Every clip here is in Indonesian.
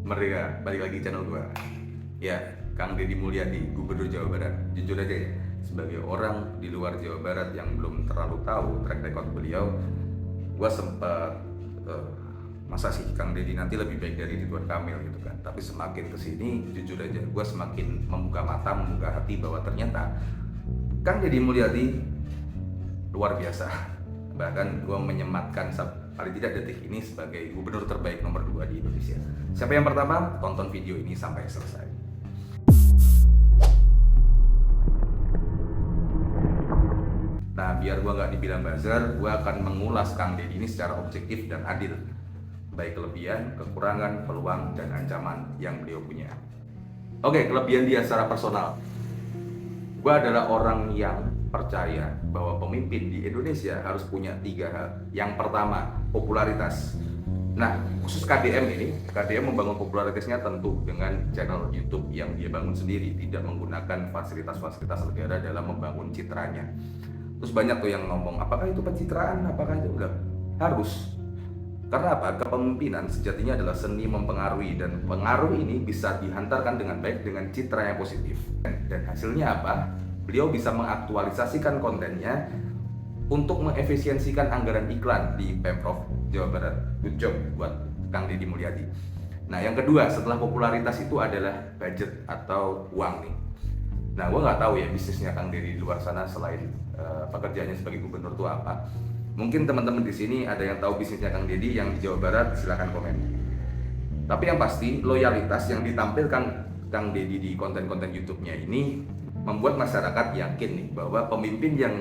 Merdeka, balik lagi channel gua. Ya, Kang Deddy Mulyadi, Gubernur Jawa Barat. Jujur aja ya, sebagai orang di luar Jawa Barat yang belum terlalu tahu track record beliau, gua sempat masa sih Kang Deddy nanti lebih baik dari Ridwan Kamil gitu kan. Tapi semakin kesini, jujur aja, gua semakin membuka mata, membuka hati bahwa ternyata Kang Deddy Mulyadi luar biasa. Bahkan gue menyematkan paling tidak detik ini sebagai gubernur terbaik nomor 2 di Indonesia. Siapa yang pertama? Tonton video ini sampai selesai. Nah, biar gue nggak dibilang buzzer, gue akan mengulas Kang Deddy ini secara objektif dan adil, baik kelebihan, kekurangan, peluang, dan ancaman yang beliau punya. Oke, kelebihan dia secara personal. Gue adalah orang yang percaya bahwa pemimpin di Indonesia harus punya 3 hal. Yang pertama, popularitas. Nah, khusus KDM ini, KDM membangun popularitasnya tentu dengan channel YouTube yang dia bangun sendiri, tidak menggunakan fasilitas-fasilitas negara dalam membangun citranya. Terus banyak tuh yang ngomong, apakah itu pencitraan, apakah itu enggak? Harus. Karena apa? Kepemimpinan sejatinya adalah seni mempengaruhi, dan pengaruh ini bisa dihantarkan dengan baik dengan citra yang positif. Dan hasilnya apa? Beliau bisa mengaktualisasikan kontennya untuk mengefisiensikan anggaran iklan di Pemprov Jawa Barat. Good job buat Kang Deddy Mulyadi. Nah, yang kedua setelah popularitas itu adalah budget atau uang nih. Nah, gue nggak tahu ya bisnisnya Kang Deddy di luar sana selain pekerjaannya sebagai gubernur itu apa. Mungkin teman-teman di sini ada yang tahu bisnisnya Kang Deddy yang di Jawa Barat, silakan komen. Tapi yang pasti loyalitas yang ditampilkan Kang Deddy di konten-konten YouTube-nya ini membuat masyarakat yakin nih bahwa pemimpin yang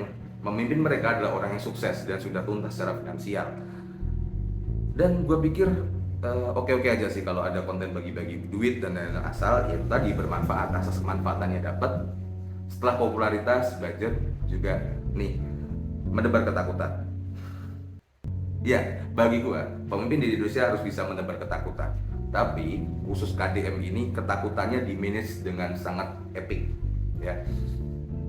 memimpin mereka adalah orang yang sukses dan sudah tuntas secara finansial. Dan gue pikir oke-oke aja sih kalau ada konten bagi-bagi duit dan lain-lain, asal ya tadi bermanfaat, asas kemanfaatannya dapat. Setelah popularitas, budget juga nih menebar ketakutan. Ya, bagi gue pemimpin di Indonesia harus bisa menebar ketakutan. Tapi khusus KDM ini ketakutannya dimanage dengan sangat epic. Ya,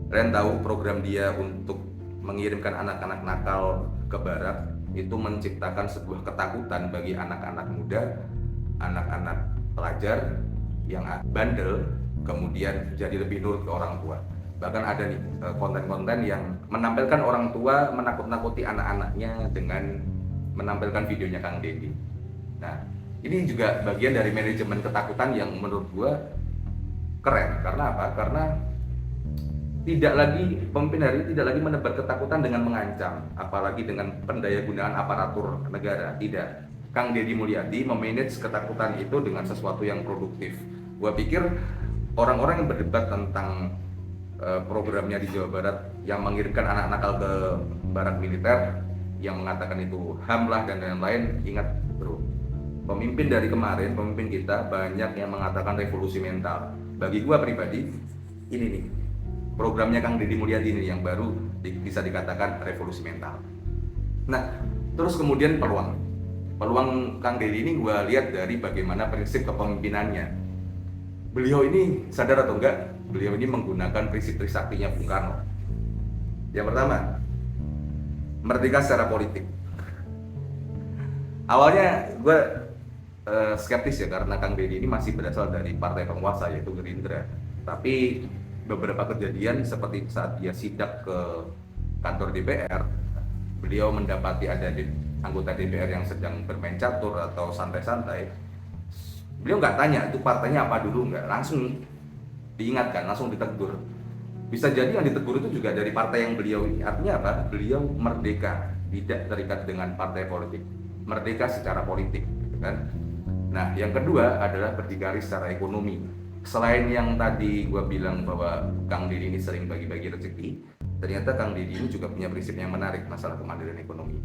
kalian tahu program dia untuk mengirimkan anak-anak nakal ke barat itu menciptakan sebuah ketakutan bagi anak-anak muda, anak-anak pelajar yang bandel, kemudian jadi lebih nurut ke orang tua. Bahkan ada nih konten-konten yang menampilkan orang tua menakut-nakuti anak-anaknya dengan menampilkan videonya Kang Deddy. Nah, ini juga bagian dari manajemen ketakutan yang menurut gua keren. Karena apa? Karena pemimpin hari ini tidak lagi menebar ketakutan dengan mengancam, apalagi dengan pendayagunaan aparatur negara. Tidak. Kang Deddy Mulyadi memanage ketakutan itu dengan sesuatu yang produktif. Gua pikir orang-orang yang berdebat tentang programnya di Jawa Barat yang mengirimkan anak nakal ke barak militer, yang mengatakan itu HAM lah dan lain-lain, ingat bro, pemimpin dari kemarin, pemimpin kita banyak yang mengatakan revolusi mental. Bagi gua pribadi, ini nih programnya Kang Deddy Mulyadi ini yang baru bisa dikatakan revolusi mental. Nah, terus kemudian peluang Kang Deddy ini gua lihat dari bagaimana prinsip kepemimpinannya. Beliau ini sadar atau enggak, beliau ini menggunakan prinsip Trisaktinya Bung Karno. Yang pertama, merdeka secara politik. Awalnya gue skeptis ya, karena Kang Deddy ini masih berasal dari partai penguasa yaitu Gerindra. Tapi beberapa kejadian seperti saat dia sidak ke kantor DPR, beliau mendapati ada anggota DPR yang sedang bermain catur atau santai-santai. Beliau nggak tanya itu partainya apa dulu, nggak, langsung diingatkan, langsung ditegur. Bisa jadi yang ditegur itu juga dari partai yang beliau ini. Artinya apa? Beliau merdeka, tidak terikat dengan partai politik, merdeka secara politik, gitu kan? Nah, yang kedua adalah berdikari secara ekonomi. Selain yang tadi gue bilang bahwa Kang Deddy ini sering bagi-bagi rezeki, ternyata Kang Deddy ini juga punya prinsip yang menarik masalah kemandirian ekonomi.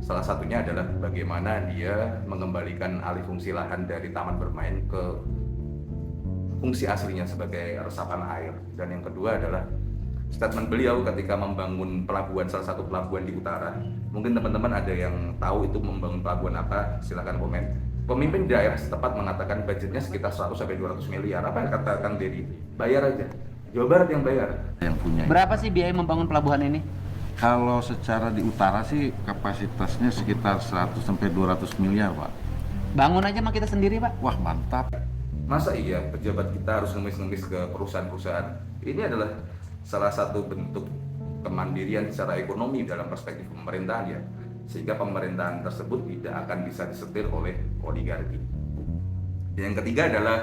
Salah satunya adalah bagaimana dia mengembalikan alih fungsi lahan dari taman bermain ke fungsi aslinya sebagai resapan air. Dan yang kedua adalah statement beliau ketika membangun pelabuhan, salah satu pelabuhan di utara. Mungkin teman-teman ada yang tahu itu membangun pelabuhan apa, silakan komen. Pemimpin daerah setempat mengatakan budgetnya sekitar 100-200 miliar. Apa yang kata Kang Deddy? Bayar aja. Jawa Barat yang bayar. Yang punya. Berapa sih biaya membangun pelabuhan ini? Kalau secara di utara sih kapasitasnya sekitar 100-200 miliar, Pak. Bangun aja mah kita sendiri, Pak. Wah, mantap. Masa iya pejabat kita harus ngemis-ngemis ke perusahaan-perusahaan? Ini adalah salah satu bentuk kemandirian secara ekonomi dalam perspektif pemerintahan ya, sehingga pemerintahan tersebut tidak akan bisa disetir oleh oligarki. Yang ketiga adalah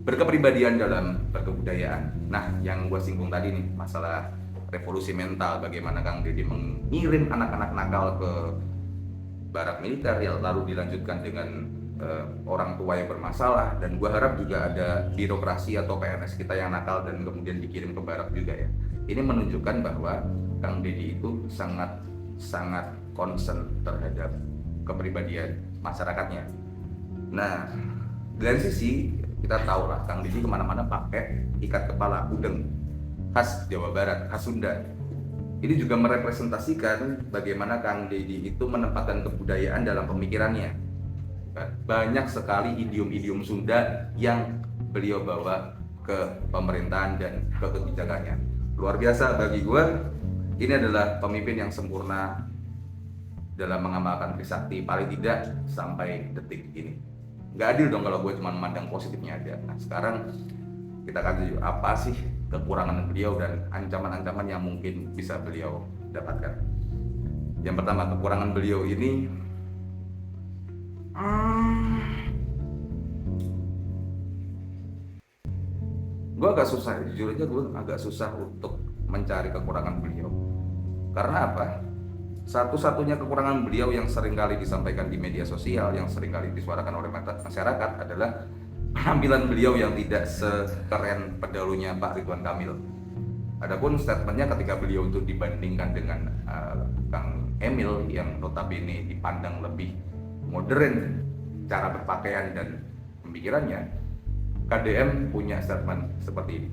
berkepribadian dalam berkebudayaan. Nah, yang gue singgung tadi nih, masalah revolusi mental, bagaimana Kang Deddy mengirim anak-anak nakal ke barak militer, yang lalu dilanjutkan dengan orang tua yang bermasalah, dan gue harap juga ada birokrasi atau PNS kita yang nakal dan kemudian dikirim ke barak juga ya. Ini menunjukkan bahwa Kang Deddy itu sangat concern terhadap kepribadian masyarakatnya. Nah, di lain sisi kita tahu lah Kang Deddy kemana-mana pakai ikat kepala udeng khas Jawa Barat, khas Sunda. Ini juga merepresentasikan bagaimana Kang Deddy itu menempatkan kebudayaan dalam pemikirannya. Banyak sekali idiom-idiom Sunda yang beliau bawa ke pemerintahan dan ke kebijakannya. Luar biasa bagi gue, ini adalah pemimpin yang sempurna dalam mengamalkan Trisakti, paling tidak sampai detik ini. Nggak adil dong kalau gue cuma memandang positifnya aja. Nah, sekarang kita kaji apa sih kekurangan beliau dan ancaman-ancaman yang mungkin bisa beliau dapatkan. Yang pertama, kekurangan beliau ini gue agak susah, jujur aja gue agak susah untuk mencari kekurangan beliau. Karena apa? Satu-satunya kekurangan beliau yang seringkali disampaikan di media sosial, yang seringkali disuarakan oleh masyarakat adalah penampilan beliau yang tidak sekeren pendahulunya Pak Ridwan Kamil. Adapun statementnya ketika beliau itu dibandingkan dengan Kang Emil yang notabene dipandang lebih modern cara berpakaian dan pemikirannya, KDM punya statement seperti ini.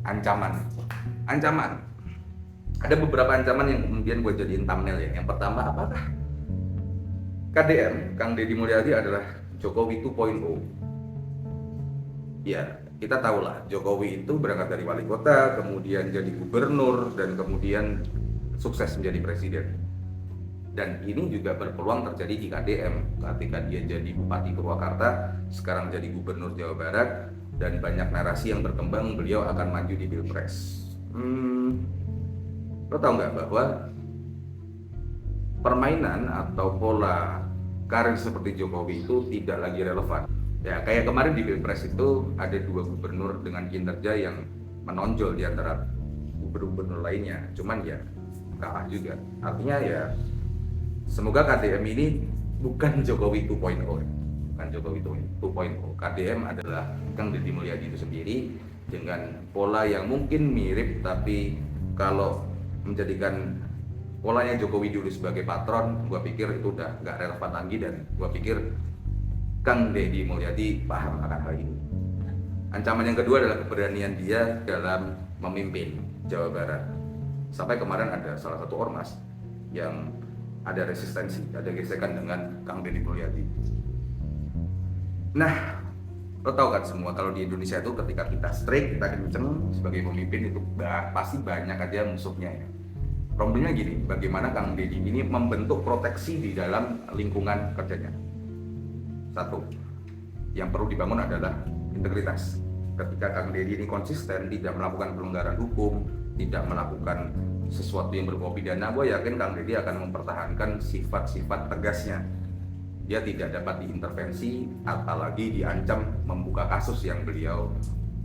Ancaman. Ada beberapa ancaman yang kemudian gue jadiin thumbnail ya. Yang pertama, apakah KDM, Kang Deddy Mulyadi adalah Jokowi 2.0? Ya, kita tahulah Jokowi itu berangkat dari wali kota, kemudian jadi gubernur, dan kemudian sukses menjadi presiden. Dan ini juga berpeluang terjadi di KDM ketika dia jadi Bupati Purwakarta, sekarang jadi Gubernur Jawa Barat, dan banyak narasi yang berkembang beliau akan maju di Pilpres. Lo tau nggak bahwa permainan atau pola karir seperti Jokowi itu tidak lagi relevan? Ya kayak kemarin di Pilpres itu ada 2 gubernur dengan kinerja yang menonjol di antara gubernur lainnya, cuman ya kalah juga. Artinya ya semoga KDM ini bukan Jokowi 2.0, bukan Jokowi 2.0. KDM adalah Kang Deddy Mulyadi itu sendiri dengan pola yang mungkin mirip, tapi kalau menjadikan polanya Jokowi dulu sebagai patron, gua pikir itu udah nggak relevan lagi, dan gua pikir Kang Deddy Mulyadi paham akan hal ini. Ancaman yang kedua adalah keberanian dia dalam memimpin Jawa Barat. Sampai kemarin ada salah satu ormas yang ada resistensi, ada gesekan dengan Kang Deddy Mulyadi. Nah, lo tau kan semua kalau di Indonesia itu ketika kita strict, kita kenceng sebagai pemimpin itu pasti banyak aja musuhnya ya. Problemnya gini, bagaimana Kang Deddy ini membentuk proteksi di dalam lingkungan kerjanya. Satu, yang perlu dibangun adalah integritas. Ketika Kang Deddy ini konsisten, tidak melakukan pelanggaran hukum, tidak melakukan sesuatu yang berbau pidana, gue yakin Kang Deddy akan mempertahankan sifat-sifat tegasnya. Dia tidak dapat diintervensi, apalagi diancam membuka kasus yang beliau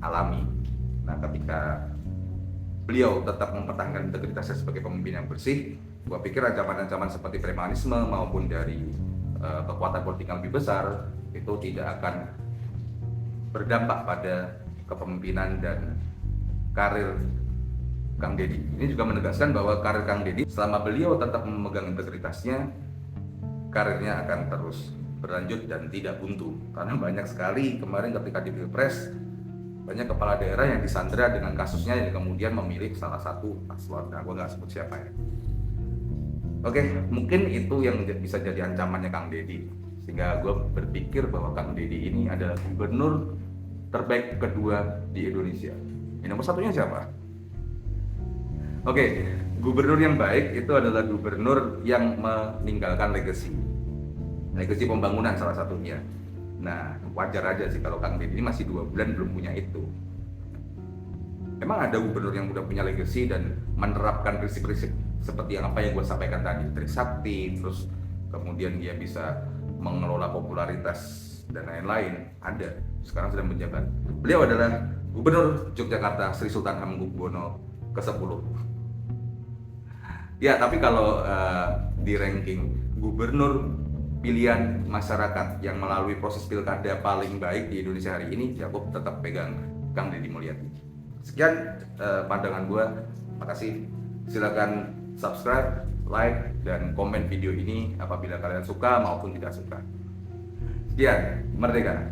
alami. Nah, ketika beliau tetap mempertahankan integritasnya sebagai pemimpin yang bersih, gue pikir ancaman-ancaman seperti premanisme maupun dari kekuatan politik yang lebih besar itu tidak akan berdampak pada kepemimpinan dan karir Kang Deddy. Ini juga menegaskan bahwa karir Kang Deddy selama beliau tetap memegang integritasnya, karirnya akan terus berlanjut dan tidak buntu. Karena banyak sekali kemarin ketika di Pilpres, banyak kepala daerah yang disandera dengan kasusnya yang kemudian memilih salah satu paslon. Nah, gue nggak sebut siapa ya. Oke, mungkin itu yang bisa jadi ancamannya Kang Deddy. Sehingga gue berpikir bahwa Kang Deddy ini adalah gubernur terbaik kedua di Indonesia. Yang nomor satunya siapa? Oke, gubernur yang baik itu adalah gubernur yang meninggalkan legacy. legacy pembangunan salah satunya. Nah, wajar aja sih kalau Kang Deddy ini masih 2 bulan belum punya itu. Emang ada gubernur yang udah punya legacy dan menerapkan prinsip-prinsip seperti yang apa yang gue sampaikan tadi, Trisakti, terus kemudian dia bisa mengelola popularitas dan lain-lain? Ada, sekarang sedang menjabat. Beliau adalah Gubernur Yogyakarta Sri Sultan Hamengkubuwono ke-10. Ya, tapi kalau di ranking gubernur pilihan masyarakat yang melalui proses pilkada paling baik di Indonesia hari ini, ya gue tetap pegang Kang Deddy Mulyadi. Sekian pandangan gue. Makasih. Silakan subscribe, like, dan komen video ini apabila kalian suka maupun tidak suka. Sekian, merdeka.